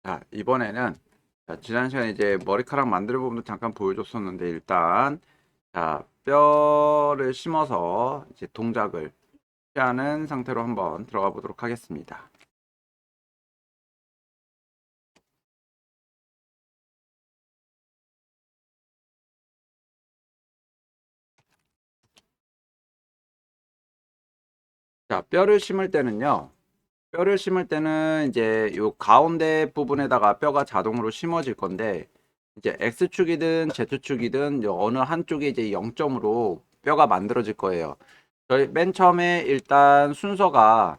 자, 이번에는 지난 시간에 이제 머리카락 만드는 부분도 잠깐 보여줬었는데 일단 뼈를 심어서 이제 동작을 하는 상태로 한번 들어가 보도록 하겠습니다. 자, 뼈를 심을 때는 이제 요 가운데 부분에다가 뼈가 자동으로 심어질 건데 이제 X축이든 Z축이든 어느 한쪽에 이제 0점으로 뼈가 만들어질 거예요. 저희 맨 처음에 일단 순서가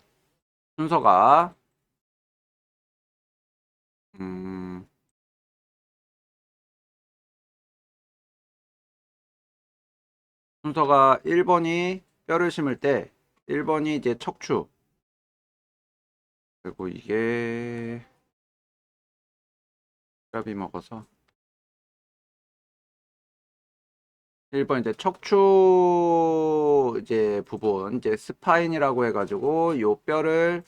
음, 순서가 1번이 뼈를 심을 때 1번이 이제 척추, 그리고 이게 뼈이 먹어서 1번 이제 척추 이제 부분 이제 스파인이라고 해가지고 요 뼈를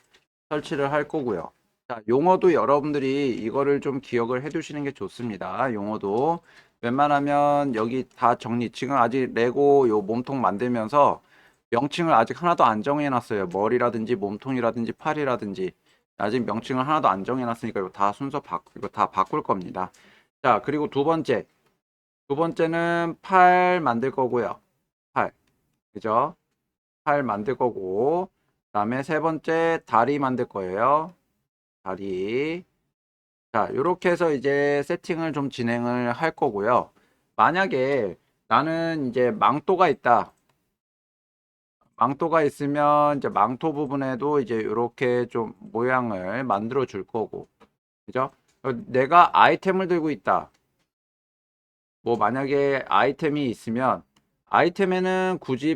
설치를 할 거고요. 자, 용어도 여러분들이 이거를 좀 기억을 해 두시는 게 좋습니다. 용어도 웬만하면 여기 다 정리, 지금 아직 레고 요 몸통 만들면서 명칭을 아직 하나도 안 정해놨어요. 머리라든지 몸통이라든지 팔이라든지 아직 명칭을 하나도 안 정해놨으니까 이거 다 이거 다 바꿀 겁니다. 자, 그리고 두 번째는 팔 만들 거고요. 팔, 그죠? 팔 만들 거고, 그다음에 세 번째 다리 만들 거예요. 다리. 자, 요렇게 해서 이제 세팅을 좀 진행을 할 거고요. 만약에 나는 이제 망토가 있다. 망토가 있으면 이제 망토 부분에도 이제 이렇게 좀 모양을 만들어 줄 거고, 그죠? 내가 아이템을 들고 있다. 뭐 만약에 아이템이 있으면 아이템에는 굳이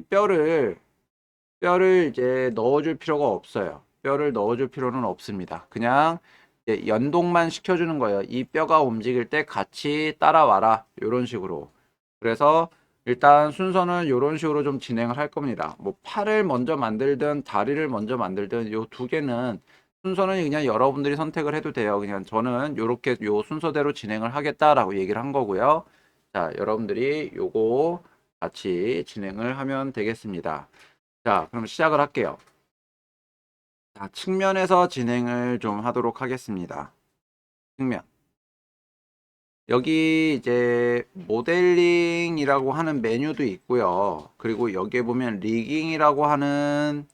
뼈를 이제 넣어줄 필요가 없어요. 뼈를 넣어줄 필요는 없습니다. 그냥 이제 연동만 시켜주는 거예요. 이 뼈가 움직일 때 같이 따라와라. 이런 식으로. 그래서 일단 순서는 이런 식으로 좀 진행을 할 겁니다. 뭐 팔을 먼저 만들든 다리를 먼저 만들든 요 두 개는 순서는 그냥 여러분들이 선택을 해도 돼요. 그냥 저는 요렇게 요 순서대로 진행을 하겠다라고 얘기를 한 거고요. 자, 여러분들이 요거 같이 진행을 하면 되겠습니다. 자, 그럼 시작을 할게요. 자, 측면에서 진행을 좀 하도록 하겠습니다. 측면. 여기 이제 모델링이라고 하는 메뉴도 있고요. 그리고 여기에 보면 리깅이라고 하는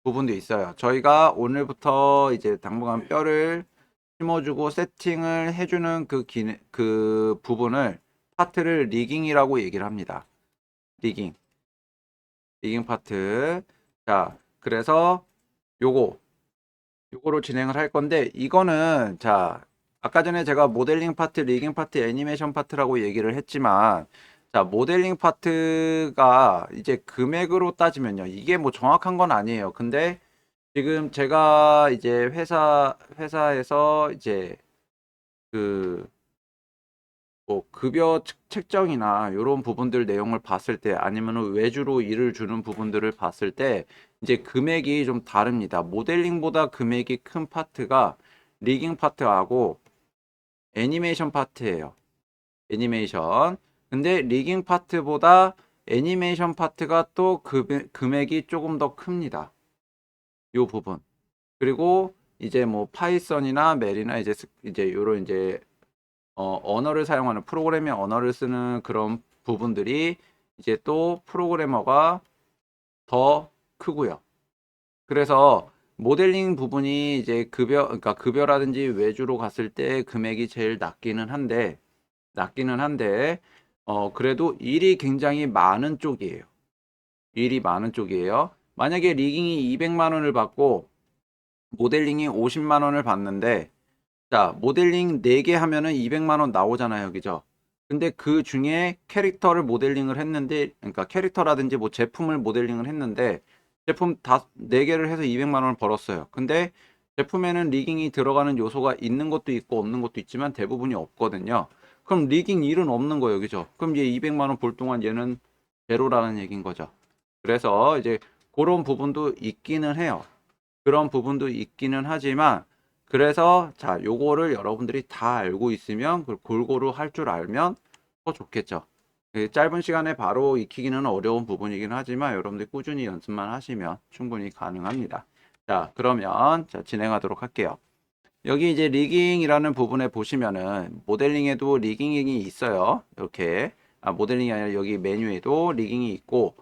부분도 있어요. 저희가 오늘부터 이제 당분간 뼈를 심어주고 세팅을 해주는 그 부분을 파트를 리깅이라고 얘기를 합니다. 리깅. 리깅 파트. 자, 그래서 요거 요거로 진행을 할 건데 이거는 자 아까 전에 제가 모델링 파트, 리깅 파트, 애니메이션 파트라고 얘기를 했지만 자 모델링 파트가 이제 금액으로 따지면요 이게 뭐 정확한 건 아니에요. 근데 지금 제가 이제 회사에서 이제 그 뭐 급여 책정이나 이런 부분들 내용을 봤을 때 아니면 외주로 일을 주는 부분들을 봤을 때 이제 금액이 좀 다릅니다. 모델링보다 금액이 큰 파트가 리깅 파트하고 애니메이션 파트예요. 애니메이션. 근데 리깅 파트보다 애니메이션 파트가 또 금액이 조금 더 큽니다. 요 부분. 그리고 이제 뭐 파이썬이나 멜이나 이제 요런 이제 언어를 사용하는 프로그래밍 언어를 쓰는 그런 부분들이 이제 또 프로그래머가 더 크고요. 그래서 모델링 부분이 이제 그러니까 급여라든지 외주로 갔을 때 금액이 제일 낮기는 한데, 그래도 일이 굉장히 많은 쪽이에요. 일이 많은 쪽이에요. 만약에 리깅이 200만 원을 받고 모델링이 50만 원을 받는데, 자, 모델링 4개 하면은 200만 원 나오잖아요. 그죠? 근데 그 중에 캐릭터를 모델링을 했는데, 그러니까 캐릭터라든지 뭐 제품을 모델링을 했는데, 제품 다 4개를 해서 200만 원을 벌었어요. 근데 제품에는 리깅이 들어가는 요소가 있는 것도 있고 없는 것도 있지만 대부분이 없거든요. 그럼 리깅 일은 없는 거예요. 그죠? 그럼 얘 200만 원 벌 동안 얘는 제로라는 얘기인 거죠. 그래서 이제 그런 부분도 있기는 해요. 그런 부분도 있기는 하지만 그래서 자, 요거를 여러분들이 다 알고 있으면 골고루 할 줄 알면 더 좋겠죠. 짧은 시간에 바로 익히기는 어려운 부분이긴 하지만 여러분들이 꾸준히 연습만 하시면 충분히 가능합니다. 자, 그러면 자, 진행하도록 할게요. 여기 이제 리깅이라는 부분에 보시면은 모델링에도 리깅이 있어요. 이렇게 모델링이 아니라 여기 메뉴에도 리깅이 있고,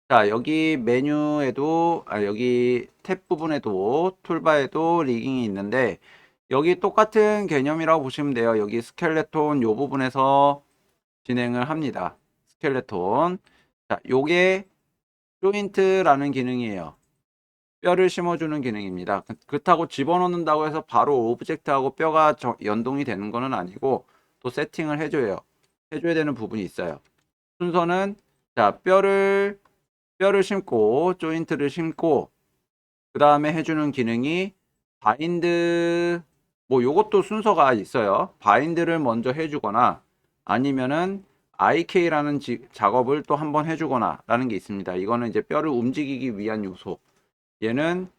자, 여기 메뉴에도 여기 탭 부분에도 툴바에도 리깅이 있는데, 여기 똑같은 개념이라고 보시면 돼요. 여기 스켈레톤 요 부분에서 진행을 합니다. 스켈레톤. 자, 요게 조인트라는 기능이에요. 뼈를 심어주는 기능입니다. 그렇다고 집어넣는다고 해서 바로 오브젝트하고 뼈가 연동이 되는 것은 아니고 또 세팅을 해줘야 되는 부분이 있어요. 순서는 자, 뼈를 심고 조인트를 심고 그 다음에 해주는 기능이 바인드, 뭐 요것도 순서가 있어요. 바인드를 먼저 해주거나 아니면은 IK라는 작업을 또 한번 해주거나 라는 게 있습니다. 이거는 이제 뼈를 움직이기 위한 요소. 얘는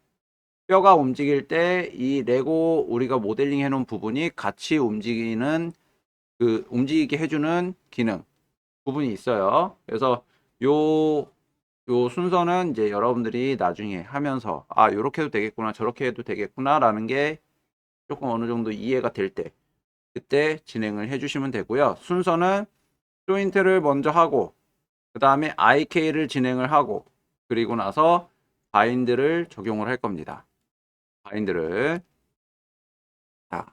뼈가 움직일 때 이 레고 우리가 모델링 해놓은 부분이 같이 움직이는 움직이게 해주는 기능 부분이 있어요. 그래서 요, 요 순서는 이제 여러분들이 나중에 하면서 요렇게 해도 되겠구나 저렇게 해도 되겠구나 라는 게 조금 어느 정도 이해가 될 때 그때 진행을 해주시면 되고요. 순서는 조인트를 먼저 하고 그 다음에 IK를 진행을 하고 그리고 나서 바인드를 적용을 할 겁니다. 바인드를 자,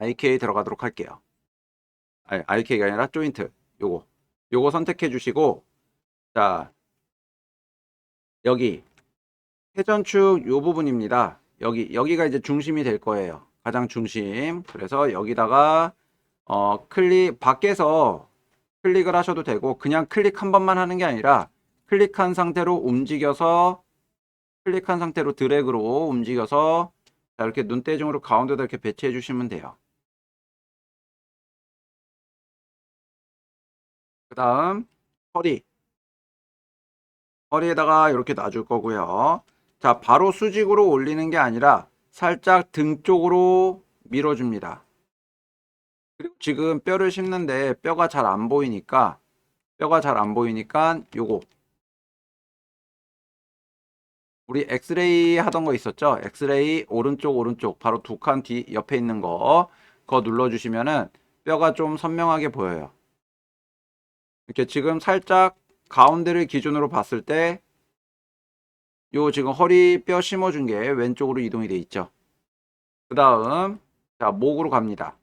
IK 들어가도록 할게요. IK가 아니라 조인트. 요거 선택해 주시고, 자, 여기 회전축 요 부분입니다. 여기가 이제 중심이 될 거예요. 가장 중심. 그래서 여기다가, 밖에서 클릭을 하셔도 되고, 그냥 클릭 한 번만 하는 게 아니라, 클릭한 상태로 움직여서, 클릭한 상태로 드래그로 움직여서, 자, 이렇게 눈대중으로 가운데다 이렇게 배치해 주시면 돼요. 그 다음, 허리. 허리에다가 이렇게 놔줄 거고요. 자, 바로 수직으로 올리는 게 아니라 살짝 등 쪽으로 밀어줍니다. 그리고 지금 뼈를 심는데 뼈가 잘 안 보이니까 요거 우리 엑스레이 하던 거 있었죠? 엑스레이 오른쪽 바로 두 칸 뒤 옆에 있는 거 그거 눌러주시면은 뼈가 좀 선명하게 보여요. 이렇게 지금 살짝 가운데를 기준으로 봤을 때 요 지금 허리 뼈 심어준 게 왼쪽으로 이동이 돼 있죠. 그 다음 자 목으로 갑니다.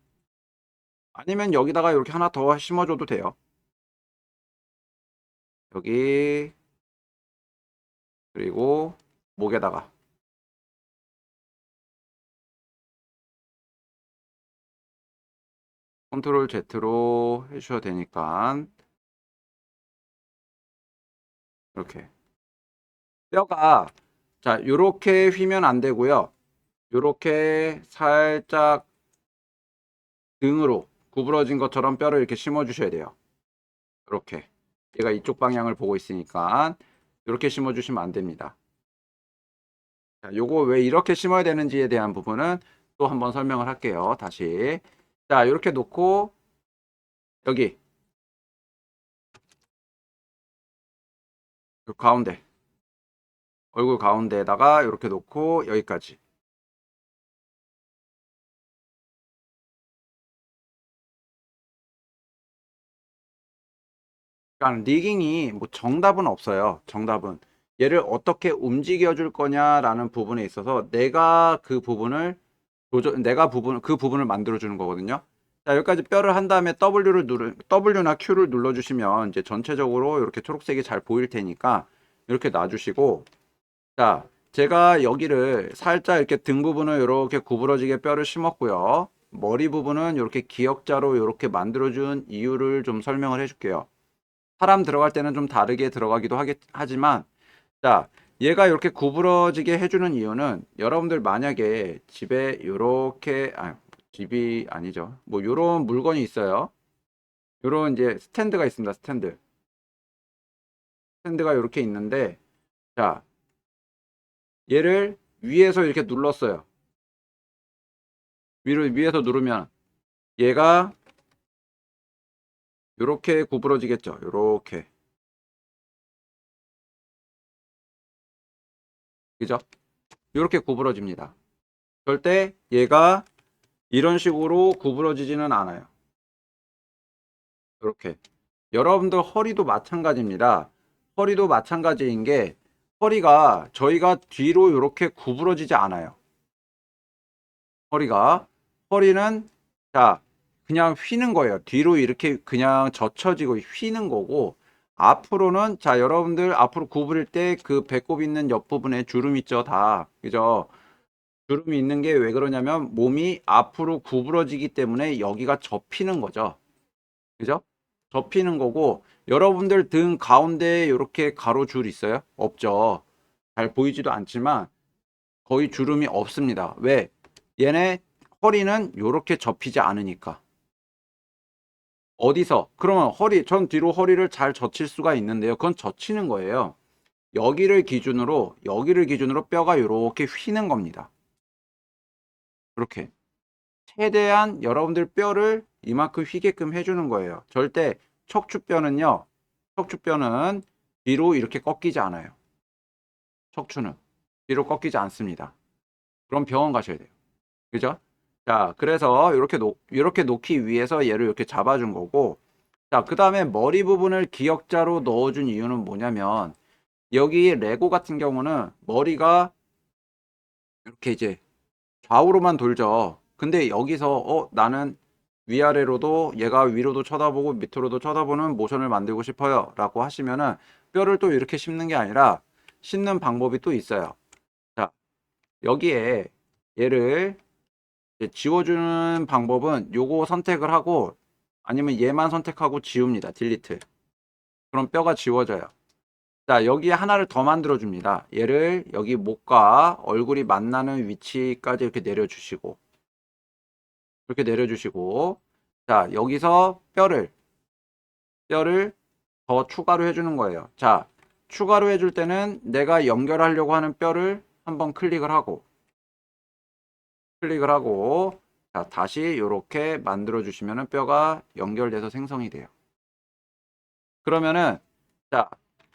아니면 여기다가 이렇게 하나 더 심어줘도 돼요. 여기 그리고 목에다가 컨트롤 Z로 해주셔도 되니까 이렇게 뼈가 자 요렇게 휘면 안 되고요. 요렇게 살짝 등으로 구부러진 것처럼 뼈를 이렇게 심어 주셔야 돼요. 이렇게 얘가 이쪽 방향을 보고 있으니까 이렇게 심어 주시면 안 됩니다. 자, 요거 왜 이렇게 심어야 되는지에 대한 부분은 또 한번 설명을 할게요. 다시 자 이렇게 놓고 여기 그 가운데 얼굴 가운데에다가 이렇게 놓고 여기까지 그러니까 리깅이 뭐 정답은 없어요. 정답은 얘를 어떻게 움직여 줄 거냐라는 부분에 있어서 내가 그 부분을 만들어 주는 거거든요. 자, 여기까지 뼈를 한 다음에 W나 Q를 눌러 주시면 이제 전체적으로 이렇게 초록색이 잘 보일 테니까 이렇게 놔 주시고 자, 제가 여기를 살짝 이렇게 등 부분을 이렇게 구부러지게 뼈를 심었고요. 머리 부분은 이렇게 기역자로 이렇게 만들어 준 이유를 좀 설명을 해 줄게요. 사람 들어갈 때는 좀 다르게 들어가기도 하지만 자 얘가 이렇게 구부러지게 해주는 이유는 여러분들 만약에 집에 이렇게 집이 아니죠 뭐 요런 물건이 있어요. 요런 이제 스탠드가 있습니다. 스탠드가 이렇게 있는데 자 얘를 위에서 이렇게 눌렀어요. 위에서 누르면 얘가 요렇게 구부러지겠죠. 요렇게. 그죠? 요렇게 구부러집니다. 절대 얘가 이런 식으로 구부러지지는 않아요. 이렇게. 여러분들 허리도 마찬가지입니다. 허리도 마찬가지인 게 허리가 저희가 뒤로 이렇게 구부러지지 않아요. 허리는 자 그냥 휘는 거예요. 뒤로 이렇게 그냥 젖혀지고 휘는 거고, 앞으로는 자 여러분들 앞으로 구부릴 때 그 배꼽 있는 옆부분에 주름 있죠. 다 그죠? 주름이 있는 게 왜 그러냐면 몸이 앞으로 구부러지기 때문에 여기가 접히는 거죠. 그죠? 접히는 거고, 여러분들 등 가운데에 이렇게 가로줄 있어요? 없죠. 잘 보이지도 않지만 거의 주름이 없습니다. 왜? 얘네 허리는 이렇게 접히지 않으니까. 어디서? 그러면 전 뒤로 허리를 잘 젖힐 수가 있는데요. 그건 젖히는 거예요. 여기를 기준으로 뼈가 이렇게 휘는 겁니다. 이렇게. 최대한 여러분들 뼈를 이만큼 휘게끔 해주는 거예요. 절대 척추뼈는요, 척추뼈는 뒤로 이렇게 꺾이지 않아요. 척추는 뒤로 꺾이지 않습니다. 그럼 병원 가셔야 돼요. 그죠? 자, 그래서 이렇게 놓기 위해서 얘를 이렇게 잡아준 거고, 자, 그 다음에 머리 부분을 기역자로 넣어준 이유는 뭐냐면, 여기 레고 같은 경우는 머리가 이렇게 이제 좌우로만 돌죠. 근데 여기서 나는 위아래로도 얘가 위로도 쳐다보고 밑으로도 쳐다보는 모션을 만들고 싶어요 라고 하시면은 뼈를 또 이렇게 심는 게 아니라 심는 방법이 또 있어요. 자, 여기에 얘를 이제 지워주는 방법은 요거 선택을 하고, 아니면 얘만 선택하고 지웁니다. 딜리트. 그럼 뼈가 지워져요. 자, 여기에 하나를 더 만들어 줍니다. 얘를 여기 목과 얼굴이 만나는 위치까지 이렇게 내려주시고, 자, 여기서 뼈를 더 추가로 해주는 거예요. 자, 추가로 해줄 때는 내가 연결하려고 하는 뼈를 한번 클릭을 하고, 자, 다시 이렇게 만들어 주시면 뼈가 연결돼서 생성이 돼요. 그러면은, 자,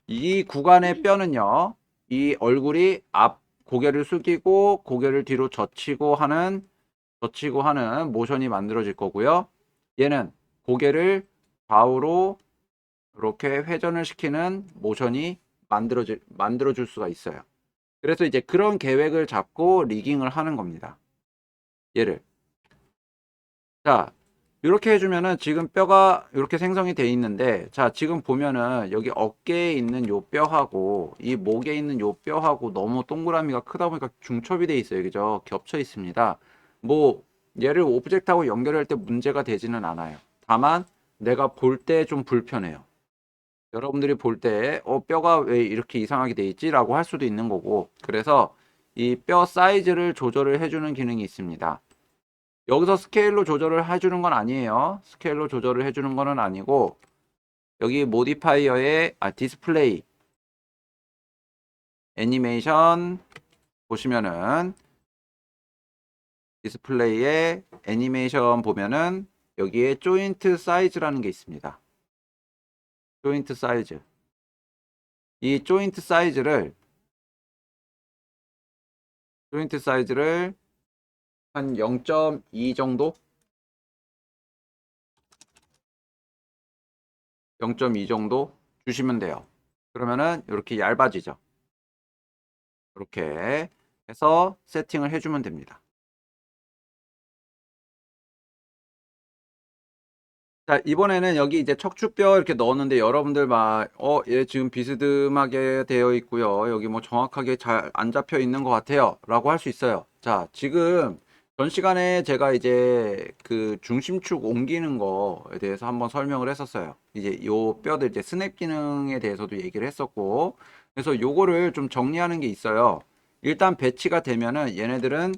이 구간의 뼈는요, 이 얼굴이 고개를 숙이고 고개를 뒤로 젖히고 하는 모션이 만들어질 거고요. 얘는 고개를 좌우로 이렇게 회전을 시키는 모션이 만들어줄 수가 있어요. 그래서 이제 그런 계획을 잡고 리깅을 하는 겁니다. 얘를. 자, 이렇게 해주면은 지금 뼈가 이렇게 생성이 돼 있는데, 자, 지금 보면은 여기 어깨에 있는 요 뼈하고 이 목에 있는 요 뼈하고 너무 동그라미가 크다 보니까 중첩이 돼 있어요. 그죠? 겹쳐 있습니다. 뭐, 얘를 오브젝트하고 연결할 때 문제가 되지는 않아요. 다만, 내가 볼 때 좀 불편해요. 여러분들이 볼 때, 뼈가 왜 이렇게 이상하게 돼 있지? 라고 할 수도 있는 거고, 그래서 이 뼈 사이즈를 조절을 해주는 기능이 있습니다. 여기서 스케일로 조절을 해주는 건 아니에요. 스케일로 조절을 해주는 거는 아니고, 여기 모디파이어의 디스플레이 애니메이션 보시면은, 디스플레이의 애니메이션 보면은 여기에 조인트 사이즈라는 게 있습니다. 조인트 사이즈. 이 조인트 사이즈를 한 0.2 정도? 0.2 정도 주시면 돼요. 그러면은 이렇게 얇아지죠. 이렇게 해서 세팅을 해주면 됩니다. 자, 이번에는 여기 이제 척추뼈 이렇게 넣었는데 여러분들 막, 얘 지금 비스듬하게 되어 있고요. 여기 뭐 정확하게 잘 안 잡혀 있는 것 같아요. 라고 할 수 있어요. 자, 지금 전 시간에 제가 이제 그 중심축 옮기는 거에 대해서 한번 설명을 했었어요. 이제 요 뼈들 이제 스냅 기능에 대해서도 얘기를 했었고. 그래서 요거를 좀 정리하는 게 있어요. 일단 배치가 되면은 얘네들은,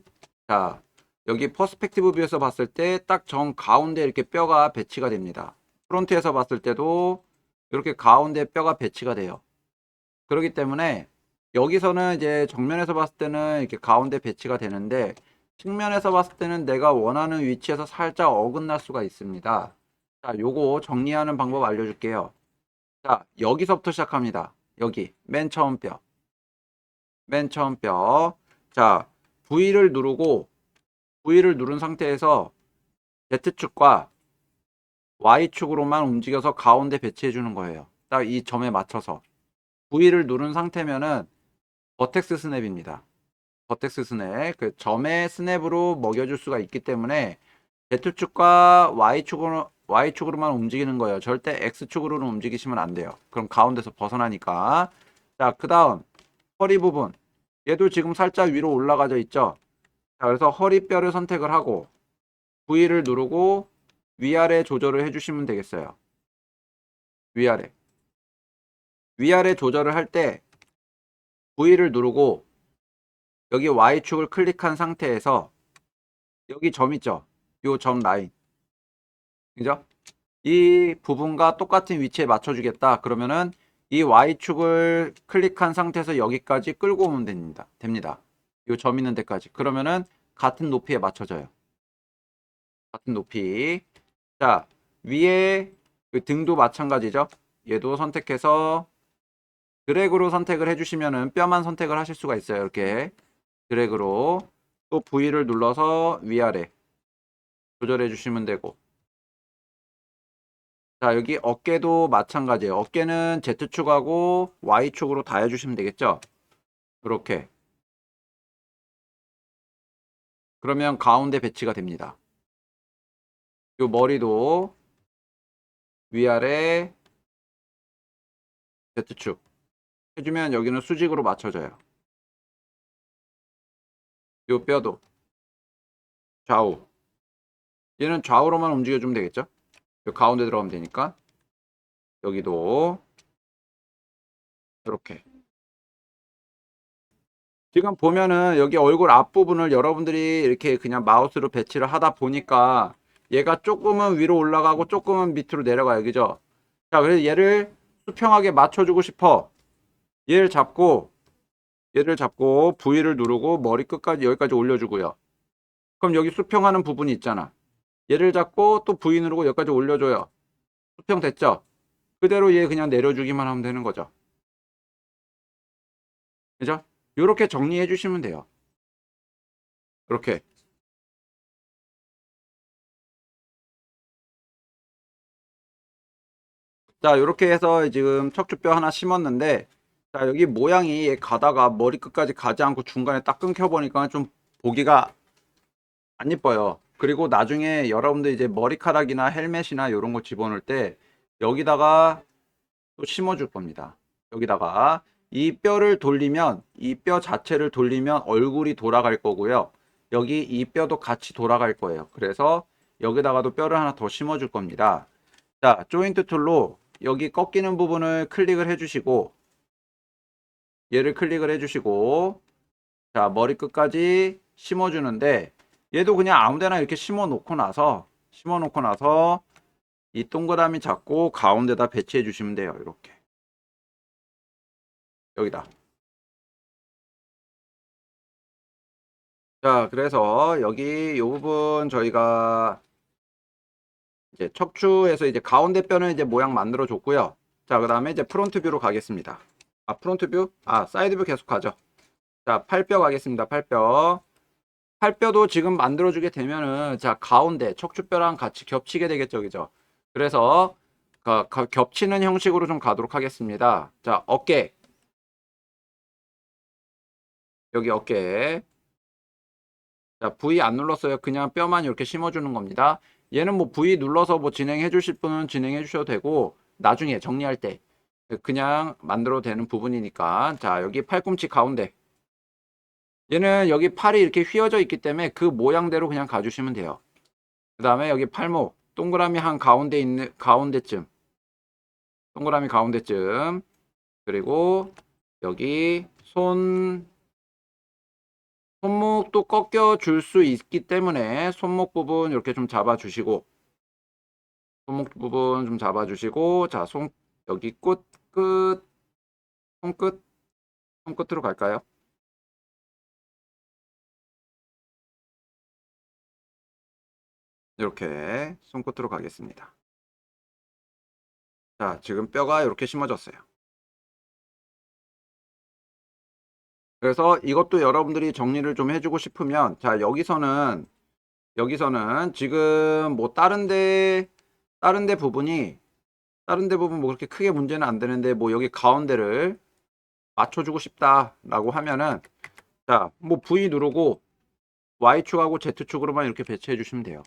자, 여기 퍼스펙티브 뷰에서 봤을 때 딱 정 가운데 이렇게 뼈가 배치가 됩니다. 프론트에서 봤을 때도 이렇게 가운데 뼈가 배치가 돼요. 그렇기 때문에 여기서는 이제 정면에서 봤을 때는 이렇게 가운데 배치가 되는데, 측면에서 봤을 때는 내가 원하는 위치에서 살짝 어긋날 수가 있습니다. 자, 요거 정리하는 방법 알려줄게요. 자, 여기서부터 시작합니다. 여기 맨 처음 뼈. 맨 처음 뼈. 자, V를 누른 상태에서 Z축과 Y축으로만 움직여서 가운데 배치해 주는 거예요. 딱 이 점에 맞춰서. V를 누른 상태면은 버텍스 스냅입니다. 버텍스 스냅. 그 점의 스냅으로 먹여줄 수가 있기 때문에 Z축과 Y축으로만 움직이는 거예요. 절대 X축으로는 움직이시면 안 돼요. 그럼 가운데서 벗어나니까. 자, 그 다음 허리 부분. 얘도 지금 살짝 위로 올라가져 있죠. 자, 그래서 허리뼈를 선택을 하고 V를 누르고 위아래 조절을 해주시면 되겠어요. 위아래. 위아래 조절을 할 때 V를 누르고 여기 Y축을 클릭한 상태에서 여기 점 있죠? 요 점 라인. 그죠? 이 부분과 똑같은 위치에 맞춰주겠다. 그러면은 이 Y축을 클릭한 상태에서 여기까지 끌고 오면 됩니다. 요 점 있는 데까지. 그러면은 같은 높이에 맞춰져요. 같은 높이. 자, 위에 그 등도 마찬가지죠. 얘도 선택해서 드래그로 선택을 해주시면은 뼈만 선택을 하실 수가 있어요. 이렇게 드래그로 또 V를 눌러서 위아래 조절해 주시면 되고. 자, 여기 어깨도 마찬가지예요. 어깨는 Z축하고 Y축으로 다 해주시면 되겠죠. 이렇게. 그러면 가운데 배치가 됩니다. 요 머리도 위아래 Z축 해주면 여기는 수직으로 맞춰져요. 요 뼈도 좌우. 얘는 좌우로만 움직여주면 되겠죠. 요 가운데 들어가면 되니까. 여기도 이렇게. 지금 보면은 여기 얼굴 앞부분을 여러분들이 이렇게 그냥 마우스로 배치를 하다 보니까 얘가 조금은 위로 올라가고 조금은 밑으로 내려가요. 그죠? 자, 그래서 얘를 수평하게 맞춰주고 싶어. 얘를 잡고 V를 누르고 머리 끝까지 여기까지 올려주고요. 그럼 여기 수평하는 부분이 있잖아. 얘를 잡고 또 V 누르고 여기까지 올려줘요. 수평 됐죠? 그대로 얘 그냥 내려주기만 하면 되는 거죠. 그죠? 이렇게 정리해 주시면 돼요. 이렇게. 자, 이렇게 해서 지금 척추뼈 하나 심었는데, 자, 여기 모양이 가다가 머리 끝까지 가지 않고 중간에 딱 끊겨보니까 좀 보기가 안 이뻐요. 그리고 나중에 여러분들 이제 머리카락이나 헬멧이나 이런 거 집어넣을 때 여기다가 또 심어줄 겁니다. 여기다가 이 뼈를 돌리면 이 뼈 자체를 돌리면 얼굴이 돌아갈 거고요. 여기 이 뼈도 같이 돌아갈 거예요. 그래서 여기다가도 뼈를 하나 더 심어줄 겁니다. 자, 조인트 툴로 여기 꺾이는 부분을 클릭을 해주시고 얘를 클릭을 해주시고 자, 머리 끝까지 심어주는데 얘도 그냥 아무데나 이렇게 심어 놓고 나서 이 동그라미 잡고 가운데다 배치해 주시면 돼요. 이렇게 여기다. 자, 그래서 여기 이 부분 저희가 이제 척추에서 이제 가운데 뼈는 이제 모양 만들어 줬고요. 자, 그 다음에 이제 프론트 뷰로 가겠습니다. 아, 프론트 뷰? 아, 사이드 뷰 계속 가죠. 자, 팔뼈 가겠습니다. 팔뼈. 팔뼈도 지금 만들어주게 되면은, 자, 가운데 척추뼈랑 같이 겹치게 되겠죠. 그죠? 그래서, 겹치는 형식으로 좀 가도록 하겠습니다. 자, 어깨. 여기 어깨. 자, V 안 눌렀어요. 그냥 뼈만 이렇게 심어주는 겁니다. 얘는 뭐 V 눌러서 뭐 진행해 주실 분은 진행해 주셔도 되고, 나중에 정리할 때 그냥 만들어도 되는 부분이니까. 자, 여기 팔꿈치 가운데. 얘는 여기 팔이 이렇게 휘어져 있기 때문에 그 모양대로 그냥 가주시면 돼요. 그 다음에 여기 팔목. 동그라미 한 가운데 있는, 가운데쯤. 동그라미 가운데쯤. 그리고 여기 손목도 꺾여 줄 수 있기 때문에 손목 부분 이렇게 좀 잡아주시고, 손목 부분 좀 잡아주시고, 자, 여기 손끝, 손끝으로 갈까요? 이렇게 손끝으로 가겠습니다. 자, 지금 뼈가 이렇게 심어졌어요. 그래서 이것도 여러분들이 정리를 좀 해주고 싶으면, 자, 여기서는 지금 뭐 다른데 부분이, 다른 데 부분 뭐 그렇게 크게 문제는 안 되는데, 뭐 여기 가운데를 맞춰주고 싶다라고 하면은, 자, 뭐 V 누르고 Y축하고 Z축으로만 이렇게 배치해 주시면 돼요.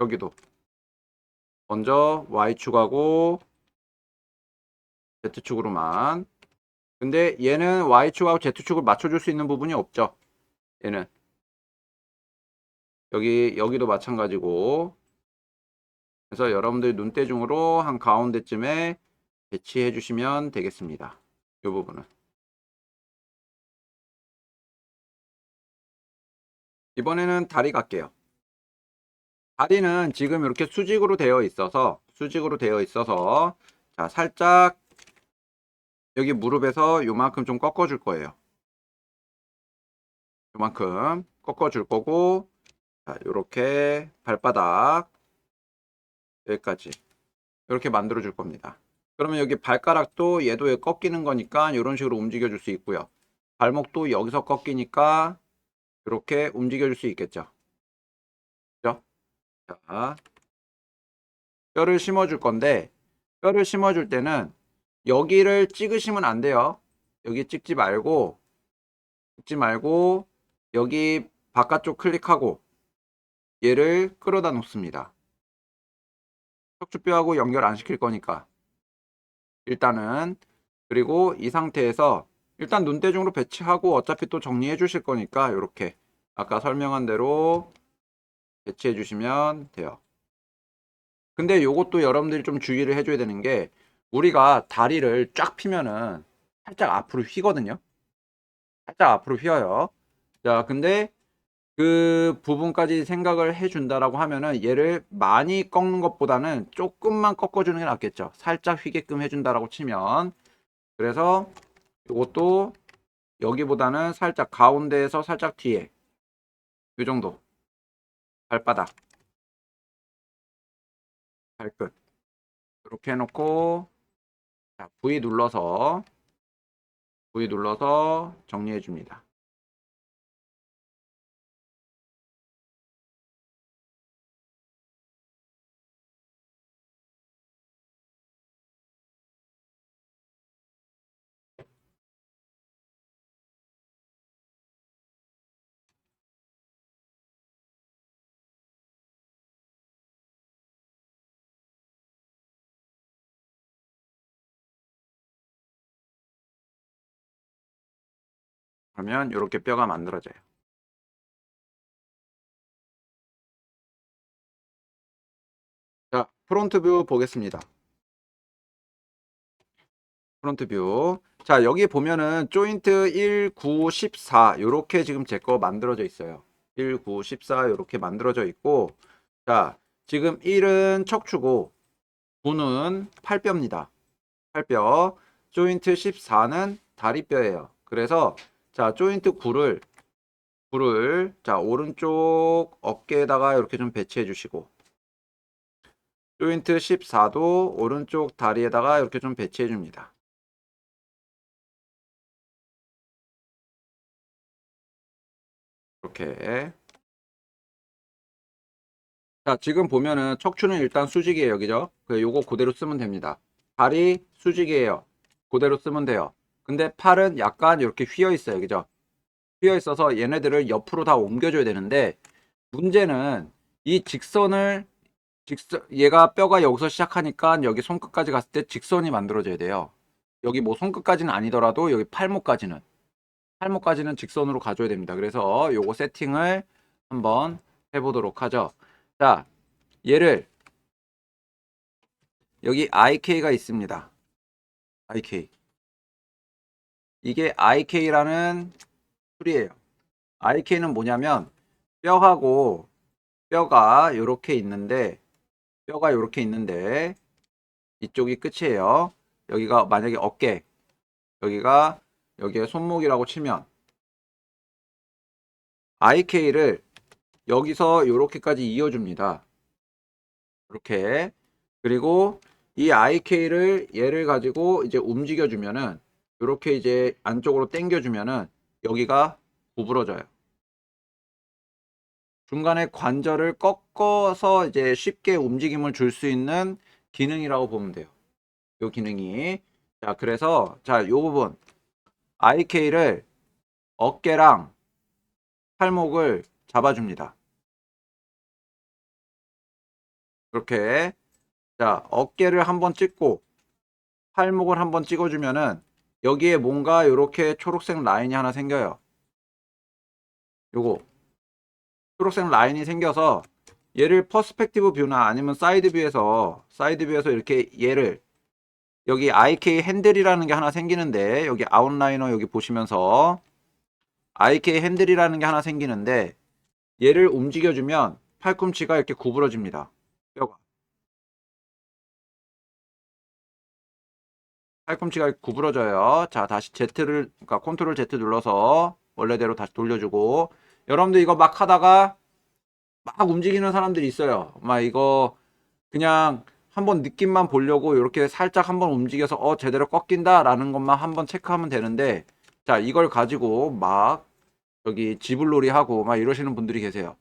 여기도 먼저 Y축하고 Z축으로만. 근데 얘는 Y축하고 Z축을 맞춰줄 수 있는 부분이 없죠. 얘는 여기도 마찬가지고. 그래서 여러분들 눈대중으로 한 가운데쯤에 배치해 주시면 되겠습니다. 이 부분은. 이번에는 다리 갈게요. 다리는 지금 이렇게 수직으로 되어 있어서 자, 살짝 여기 무릎에서 요만큼 좀 꺾어 줄 거예요. 요만큼 꺾어 줄 거고, 자, 요렇게 발바닥 여기까지 이렇게 만들어 줄 겁니다. 그러면 여기 발가락도 얘도 꺾이는 거니까 이런 식으로 움직여 줄 수 있고요. 발목도 여기서 꺾이니까 이렇게 움직여 줄 수 있겠죠. 그죠? 자, 뼈를 심어 줄 건데, 뼈를 심어 줄 때는 여기를 찍으시면 안 돼요. 여기 찍지 말고 여기 바깥쪽 클릭하고 얘를 끌어다 놓습니다. 척추뼈하고 연결 안 시킬 거니까 일단은. 그리고 이 상태에서 일단 눈대중으로 배치하고 어차피 또 정리해 주실 거니까 이렇게 아까 설명한 대로 배치해 주시면 돼요. 근데 요것도 여러분들이 좀 주의를 해줘야 되는 게, 우리가 다리를 쫙 펴면은 살짝 앞으로 휘거든요. 살짝 앞으로 휘어요. 자, 근데 그 부분까지 생각을 해준다라고 하면은 얘를 많이 꺾는 것보다는 조금만 꺾어주는 게 낫겠죠. 살짝 휘게끔 해준다라고 치면. 그래서 이것도 여기보다는 살짝 가운데에서 살짝 뒤에 이 정도 발바닥 발끝 이렇게 해놓고, 자, V 눌러서 정리해 줍니다. 그러면 이렇게 뼈가 만들어져요. 자, 프론트 뷰 보겠습니다. 프론트 뷰. 자, 여기 보면은 조인트 1, 9, 14 요렇게 지금 제 거 만들어져 있어요. 1, 9, 14 요렇게 만들어져 있고, 자, 지금 1은 척추고 9는 팔뼈입니다. 팔뼈. 조인트 14는 다리뼈예요. 그래서 자, 조인트 9를 자, 오른쪽 어깨에다가 이렇게 좀 배치해 주시고, 조인트 14도 오른쪽 다리에다가 이렇게 좀 배치해 줍니다. 이렇게. 자, 지금 보면은 척추는 일단 수직이에요. 그죠? 요거 그대로 쓰면 됩니다. 다리 수직이에요. 그대로 쓰면 돼요. 근데 팔은 약간 이렇게 휘어 있어요. 그죠? 휘어 있어서 얘네들을 옆으로 다 옮겨줘야 되는데, 문제는 이 얘가 뼈가 여기서 시작하니까 여기 손끝까지 갔을 때 직선이 만들어져야 돼요. 여기 뭐 손끝까지는 아니더라도 여기 팔목까지는 직선으로 가줘야 됩니다. 그래서 요거 세팅을 한번 해보도록 하죠. 자, 얘를 여기 IK가 있습니다. IK. 이게 IK라는 툴이에요. IK는 뭐냐면 뼈하고 뼈가 이렇게 있는데 이쪽이 끝이에요. 여기가 만약에 어깨, 여기에 손목이라고 치면 IK를 여기서 이렇게까지 이어줍니다. 이렇게. 그리고 이 IK를 얘를 가지고 이제 움직여주면은 이렇게 이제 안쪽으로 당겨주면은 여기가 구부러져요. 중간에 관절을 꺾어서 이제 쉽게 움직임을 줄 수 있는 기능이라고 보면 돼요. 요 기능이. 자, 그래서 자, 요 부분 IK를 어깨랑 팔목을 잡아줍니다. 이렇게. 자, 어깨를 한번 찍고 팔목을 한번 찍어주면은 여기에 뭔가 이렇게 초록색 라인이 하나 생겨요. 요거 초록색 라인이 생겨서 얘를 퍼스펙티브 뷰나 아니면 사이드 뷰에서 이렇게 얘를 여기 IK 핸들이라는 게 하나 생기는데 여기 아웃라이너 여기 보시면서 IK 핸들이라는 게 하나 생기는데 얘를 움직여주면 팔꿈치가 이렇게 구부러집니다. 뼈가. 팔꿈치가 구부러져요. 자, 다시 그러니까 컨트롤 Z 눌러서 원래대로 다시 돌려주고. 여러분들 이거 막 하다가 막 움직이는 사람들이 있어요. 막 이거 그냥 한번 느낌만 보려고 이렇게 살짝 한번 움직여서 제대로 꺾인다 라는 것만 한번 체크하면 되는데, 자, 이걸 가지고 막 여기 지불놀이 하고 막 이러시는 분들이 계세요.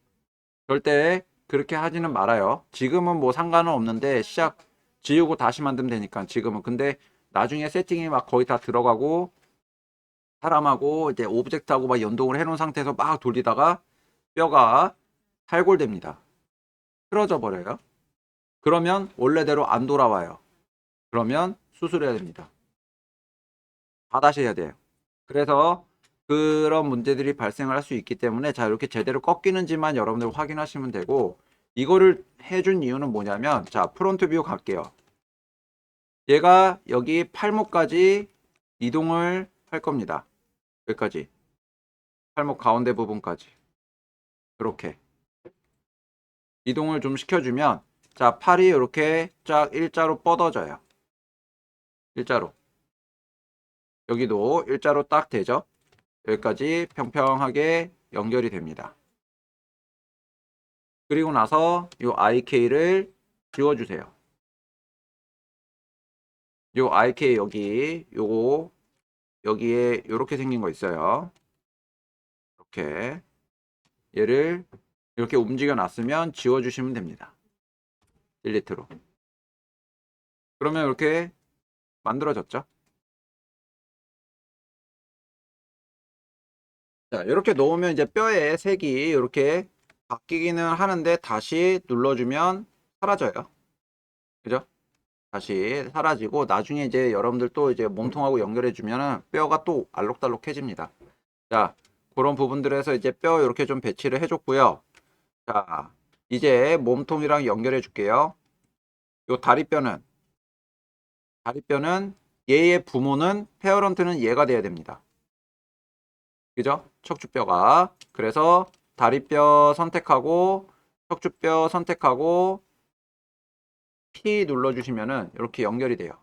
절대 그렇게 하지는 말아요. 지금은 뭐 상관은 없는데 시작 지우고 다시 만들면 되니까 지금은. 근데 나중에 세팅이 막 거의 다 들어가고 사람하고 이제 오브젝트하고 막 연동을 해놓은 상태에서 막 돌리다가 뼈가 탈골됩니다. 틀어져 버려요. 그러면 원래대로 안 돌아와요. 그러면 수술해야 됩니다. 다 다시 해야 돼요. 그래서 그런 문제들이 발생을 할 수 있기 때문에 자, 이렇게 제대로 꺾이는지만 여러분들 확인하시면 되고, 이거를 해준 이유는 뭐냐면, 자, 프론트 뷰 갈게요. 얘가 여기 팔목까지 이동을 할 겁니다. 여기까지. 팔목 가운데 부분까지. 이렇게 이동을 좀 시켜주면, 자, 팔이 이렇게 쫙 일자로 뻗어져요. 일자로. 여기도 일자로 딱 되죠. 여기까지 평평하게 연결이 됩니다. 그리고 나서 이 IK를 지워주세요. 이 IK 요거 여기에 이렇게 생긴 거 있어요. 이렇게 얘를 이렇게 움직여 놨으면 지워주시면 됩니다. 딜리트로. 그러면 이렇게 만들어졌죠. 자, 이렇게 놓으면 이제 뼈의 색이 이렇게 바뀌기는 하는데 다시 눌러주면 사라져요. 그죠? 다시 사라지고 나중에 이제 여러분들 또 이제 몸통하고 연결해 주면은 뼈가 또 알록달록해집니다. 자, 그런 부분들에서 이제 뼈 이렇게 좀 배치를 해줬고요. 자, 이제 몸통이랑 연결해 줄게요. 요 다리뼈는 얘의 부모는 페어런트는 얘가 돼야 됩니다. 그죠? 척추뼈가. 그래서 다리뼈 선택하고 척추뼈 선택하고 P 눌러주시면은 이렇게 연결이 돼요.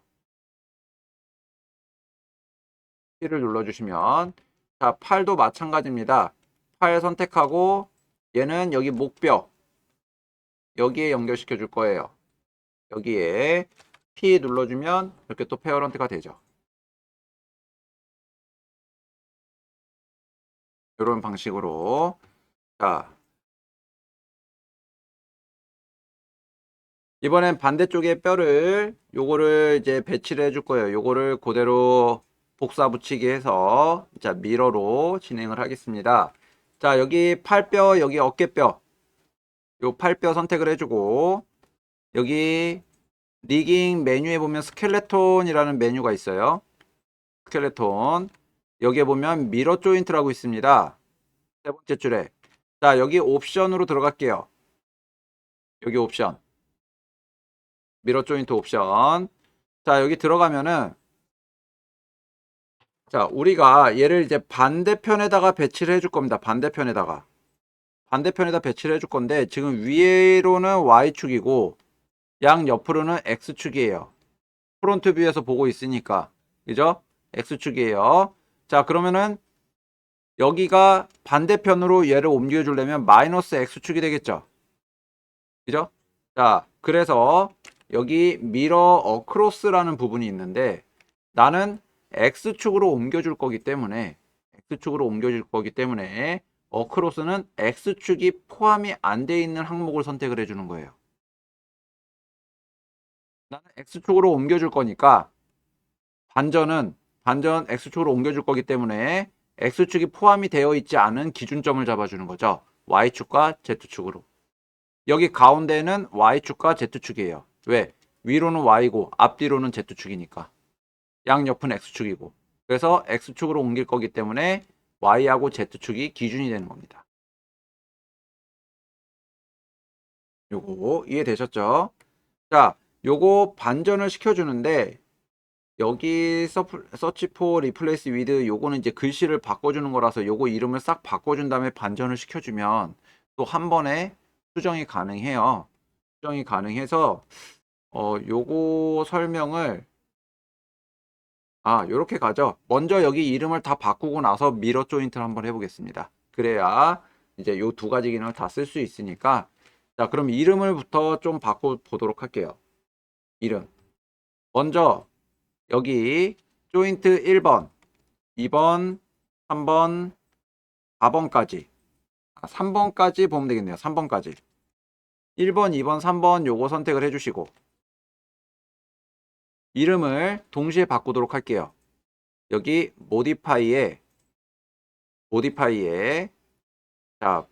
P를 눌러주시면, 자, 팔도 마찬가지입니다. 팔 선택하고 얘는 여기 목뼈 여기에 연결시켜 줄 거예요. 여기에 P 눌러주면 이렇게 또 페어런트가 되죠. 이런 방식으로. 자, 이번엔 반대쪽에 뼈를 요거를 이제 배치를 해줄 거예요. 요거를 그대로 복사 붙이기 해서 자, 미러로 진행을 하겠습니다. 자, 여기 팔뼈, 여기 어깨뼈, 요 팔뼈 선택을 해주고, 여기 리깅 메뉴에 보면 스켈레톤이라는 메뉴가 있어요. 스켈레톤. 여기에 보면 미러 조인트라고 있습니다. 세 번째 줄에. 자, 여기 옵션으로 들어갈게요. 여기 옵션. 미러 조인트 옵션. 자, 여기 들어가면은, 자, 우리가 얘를 이제 반대편에다가 배치를 해줄 겁니다. 반대편에다 배치를 해줄 건데, 지금 위로는 Y축이고, 양 옆으로는 X축이에요. 프론트 뷰에서 보고 있으니까. 그죠? X축이에요. 자, 그러면은 여기가 반대편으로 얘를 옮겨주려면 마이너스 X축이 되겠죠. 그죠? 자, 그래서 여기 미러 어크로스라는 부분이 있는데 나는 X축으로 옮겨줄 거기 때문에 어크로스는 X축이 포함이 안 돼 있는 항목을 선택을 해주는 거예요. 나는 X축으로 옮겨줄 거니까 반전 X축으로 옮겨줄 거기 때문에 X축이 포함이 되어 있지 않은 기준점을 잡아주는 거죠. Y축과 Z축으로. 여기 가운데는 Y축과 Z축이에요. 왜? 위로는 Y고 앞뒤로는 Z축이니까. 양옆은 X축이고. 그래서 X축으로 옮길 거기 때문에 Y하고 Z축이 기준이 되는 겁니다. 요거 이해되셨죠? 자, 요거 반전을 시켜주는데 여기 서치 포 리플레이스 위드 요거는 이제 글씨를 바꿔주는 거라서 요거 이름을 싹 바꿔준 다음에 반전을 시켜주면 또 한 번에 수정이 가능해요. 수정이 가능해서 요거 설명을 요렇게 가죠. 먼저 여기 이름을 다 바꾸고 나서 미러 조인트를 한번 해보겠습니다. 그래야 이제 요 두 가지 기능을 다 쓸 수 있으니까. 자, 그럼 이름을부터 좀 바꿔보도록 할게요. 이름. 먼저 여기 조인트 1번, 2번, 3번, 4번까지 3번까지 보면 되겠네요. 3번까지 1번, 2번, 3번 요거 선택을 해주시고 이름을 동시에 바꾸도록 할게요. 여기 모디파이에 자,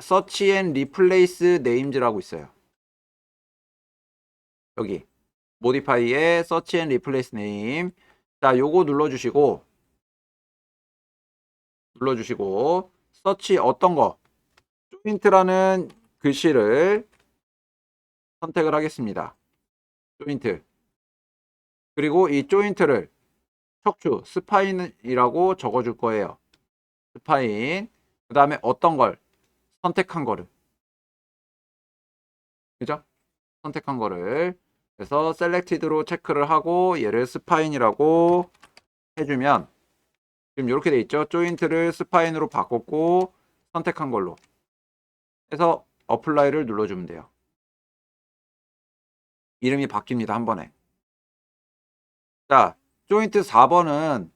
서치 앤 리플레이스 네임즈라고 있어요. 여기 모디파이에 서치 앤 리플레이스 네임. 자, 요거 눌러주시고 서치 어떤 거 조인트라는 글씨를 선택을 하겠습니다. 조인트. 그리고 이 조인트를 척추 스파인이라고 적어줄 거예요. 스파인. 그 다음에 어떤 걸 선택한 거를. 그죠? 선택한 거를. 그래서 셀렉티드로 체크를 하고 얘를 스파인이라고 해주면 지금 이렇게 돼 있죠. 조인트를 스파인으로 바꿨고 선택한 걸로 해서 어플라이를 눌러주면 돼요. 이름이 바뀝니다. 한 번에. 자, 조인트 4번은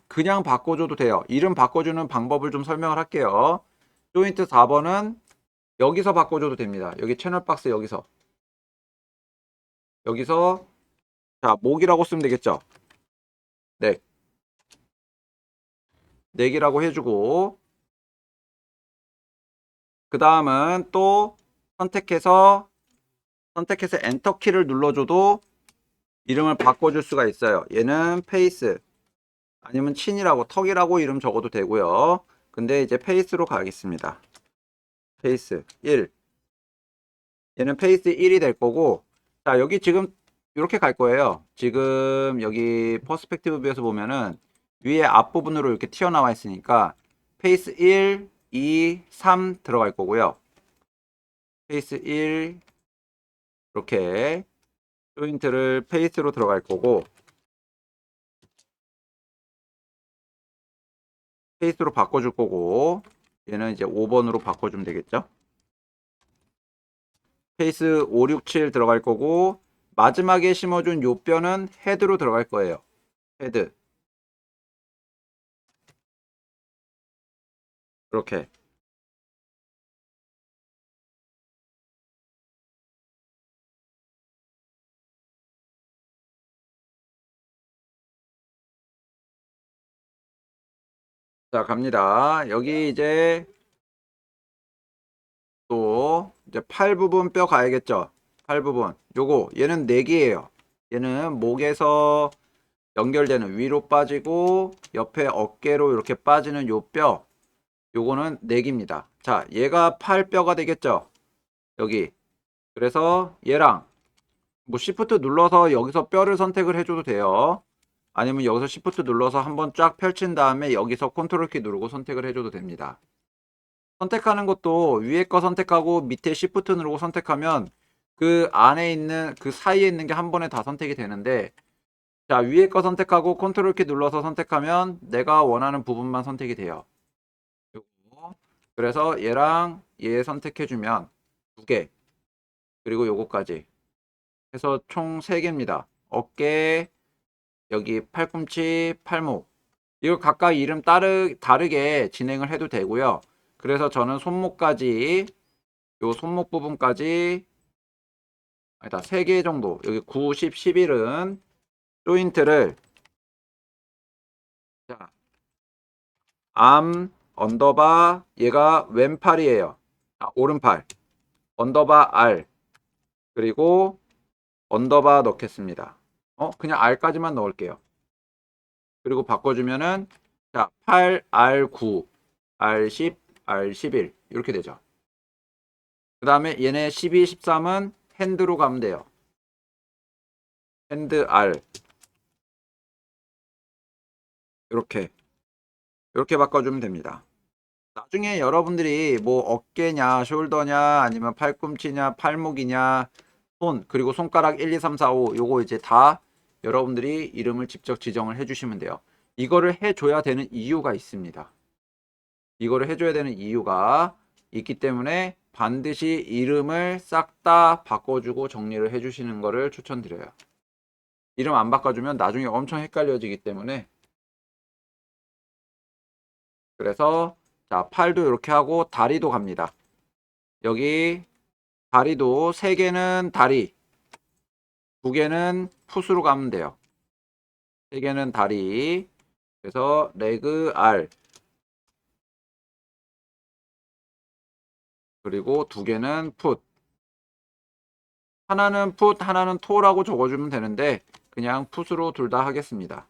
그냥 바꿔줘도 돼요. 이름 바꿔주는 방법을 좀 설명을 할게요. 조인트 4번은 여기서 바꿔줘도 됩니다. 여기 채널 박스 여기서 자, 목이라고 쓰면 되겠죠. 네. 넥이라고 해주고 그 다음은 또 선택해서 엔터 키를 눌러줘도 이름을 바꿔줄 수가 있어요. 얘는 페이스 아니면 친이라고 턱이라고 이름 적어도 되고요. 근데 이제 페이스로 가겠습니다. 페이스 1 얘는 페이스 1이 될 거고 자 여기 지금 이렇게 갈 거예요. 지금 여기 퍼스펙티브 뷰에서 보면은 위에 앞부분으로 이렇게 튀어나와 있으니까 페이스 1, 2, 3 들어갈 거고요. 페이스 1 이렇게 조인트를 페이스로 들어갈 거고 페이스로 바꿔줄 거고 얘는 이제 5번으로 바꿔주면 되겠죠. 페이스 5, 6, 7 들어갈 거고 마지막에 심어준 요 뼈는 헤드로 들어갈 거예요. 헤드 이렇게 자 갑니다. 여기 이제 또 이제 팔 부분 뼈 가야겠죠. 팔 부분 요거 얘는 4개예요. 얘는 목에서 연결되는 위로 빠지고 옆에 어깨로 이렇게 빠지는 요 뼈 요거는 4개입니다. 자 얘가 팔뼈가 되겠죠. 여기 그래서 얘랑 뭐 시프트 눌러서 여기서 뼈를 선택을 해줘도 돼요. 아니면 여기서 시프트 눌러서 한번 쫙 펼친 다음에 여기서 컨트롤 키 누르고 선택을 해줘도 됩니다. 선택하는 것도 위에 거 선택하고 밑에 시프트 누르고 선택하면 그 안에 있는 그 사이에 있는 게 한 번에 다 선택이 되는데 자, 위에 거 선택하고 컨트롤 키 눌러서 선택하면 내가 원하는 부분만 선택이 돼요. 요거. 그래서 얘랑 얘 선택해주면 2개, 그리고 요거까지 해서 총 3개입니다. 어깨, 여기 팔꿈치, 팔목. 이거 각각 이름 다르게 진행을 해도 되고요. 그래서 저는 손목까지, 요 손목 부분까지, 아니다, 3개 정도, 여기 9, 10, 11은 조인트를, 자, 암, 언더바, 얘가 왼팔이에요. 아, 오른팔. 언더바 R, 그리고 언더바 넣겠습니다. 그냥 R까지만 넣을게요. 그리고 바꿔주면은, 자, 8, R9, R10, R11 이렇게 되죠. 그 다음에 얘네 12, 13은 핸드로 가면 돼요. 핸드 R 이렇게 바꿔주면 됩니다. 나중에 여러분들이 뭐 어깨냐 숄더냐 아니면 팔꿈치냐 팔목이냐 손 그리고 손가락 1, 2, 3, 4, 5 요거 이제 다 여러분들이 이름을 직접 지정을 해주시면 돼요. 이거를 해줘야 되는 이유가 있습니다. 이거를 해줘야 되는 이유가 있기 때문에 반드시 이름을 싹 다 바꿔주고 정리를 해주시는 거를 추천드려요. 이름 안 바꿔주면 나중에 엄청 헷갈려지기 때문에. 그래서 자, 팔도 이렇게 하고 다리도 갑니다. 여기 다리도 3개는 다리, 2개는 풋으로 가면 돼요. 3개는 다리, 그래서 레그 R, 그리고 2개는 풋. 하나는 풋, 하나는 토라고 적어주면 되는데 그냥 풋으로 둘 다 하겠습니다.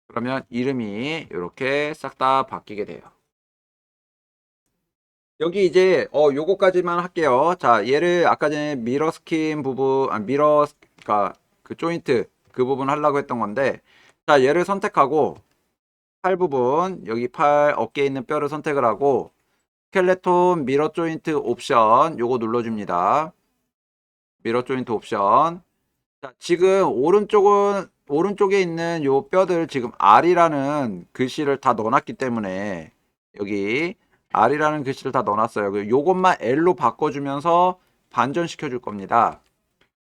그러면 이름이 이렇게 싹 다 바뀌게 돼요. 여기 이제 요거까지만 할게요. 자, 얘를 아까 전에 미러 스킨 부분, 그러니까 그 조인트 그 부분 하려고 했던 건데, 자, 얘를 선택하고 팔 부분, 여기 팔 어깨에 있는 뼈를 선택을 하고 스켈레톤 미러 조인트 옵션 요거 눌러줍니다. 미러 조인트 옵션. 자, 지금 오른쪽에 있는 요 뼈들 지금 R이라는 글씨를 다 넣어놨기 때문에 여기 R이라는 글씨를 다 넣어놨어요. 요것만 L로 바꿔주면서 반전시켜 줄 겁니다.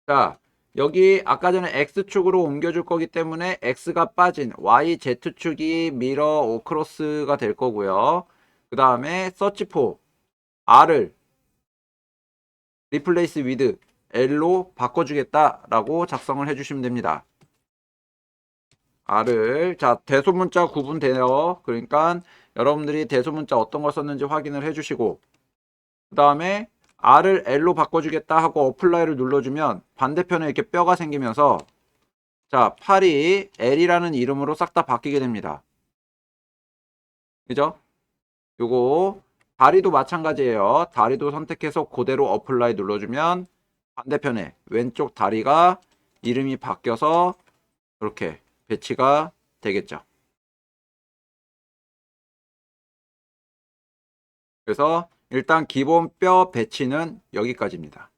자, 여기 아까 전에 X축으로 옮겨줄 거기 때문에 X가 빠진 Y, Z축이 미러 오크로스가 될 거고요. 그 다음에 서치포 R을 리플레이스 위드 L로 바꿔주겠다라고 작성을 해주시면 됩니다. R을 자 대소문자 구분돼요. 그러니까 여러분들이 대소문자 어떤 걸 썼는지 확인을 해주시고 그 다음에 R을 L로 바꿔주겠다 하고 어플라이를 눌러주면 반대편에 이렇게 뼈가 생기면서 자 팔이 L이라는 이름으로 싹 다 바뀌게 됩니다. 그죠? 요거 다리도 마찬가지예요. 다리도 선택해서 그대로 어플라이 눌러주면 반대편에 왼쪽 다리가 이름이 바뀌어서 이렇게 배치가 되겠죠. 그래서 일단 기본 뼈 배치는 여기까지입니다.